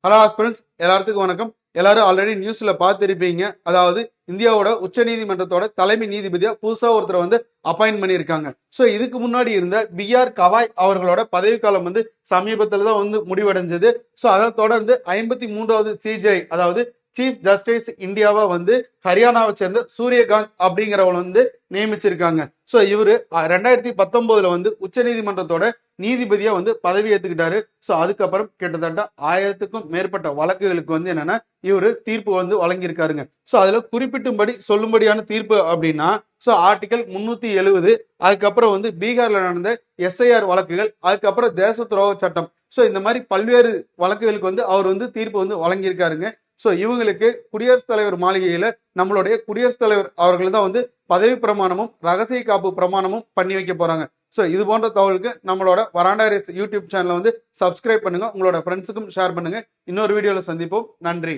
Hello aspirants, எல்லாத்துக்கும் வணக்கம். எல்லாரும் ஆல்ரெடி நியூஸ்ல பார்த்திருப்பீங்க. அதாவது இந்தியாவோட உச்ச நீதிமன்றத்தோட தலைமை நீதிபதியா புதுசா ஒருத்தர் அப்பாயின்ட் பண்ணியிருக்காங்க. ஸோ இதுக்கு முன்னாடி இருந்த பி.ஆர். கவாய் அவர்களோட பதவிக்காலம் சமீபத்தில் தான் முடிவடைஞ்சது. ஸோ அதை தொடர்ந்து 53வது சிஜிஐ அதாவது சீஃப் ஜஸ்டிஸ் இந்தியாவா ஹரியானாவை சேர்ந்த சூரியகாந்த் அப்படிங்கிறவங்க நியமிச்சிருக்காங்க. ஸோ இவரு 2019 உச்ச நீதிமன்றத்தோட நீதிபதியா பதவி ஏத்துக்கிட்டாரு. ஸோ அதுக்கப்புறம் கிட்டத்தட்ட 1000க்கும் மேற்பட்ட வழக்குகளுக்கு என்னன்னா இவரு தீர்ப்பு வழங்கியிருக்காருங்க. ஸோ அதுல குறிப்பிட்டும்படி சொல்லும்படியான தீர்ப்பு அப்படின்னா ஆர்டிகல் 370, அதுக்கப்புறம் பீகார்ல நடந்த எஸ்ஐஆர் வழக்குகள், அதுக்கப்புறம் தேச துரோக சட்டம். ஸோ இந்த மாதிரி பல்வேறு வழக்குகளுக்கு அவர் தீர்ப்பு வழங்கியிருக்காருங்க. ஸோ இவங்களுக்கு குடியரசுத் தலைவர் மாளிகையில நம்மளுடைய குடியரசுத் தலைவர் அவர்கள் தான் பதவி பிரமாணமும் ரகசிய காப்பு பிரமாணமும் பண்ணி வைக்க போறாங்க. ஸோ இது போன்ற தகவலுக்கு நம்மளோட வராண்டா ரேஸ் யூடியூப் சேனலை சப்ஸ்கிரைப் பண்ணுங்க, உங்களோட ஃப்ரெண்ட்ஸுக்கும் ஷேர் பண்ணுங்க. இன்னொரு வீடியோல சந்திப்போம். நன்றி.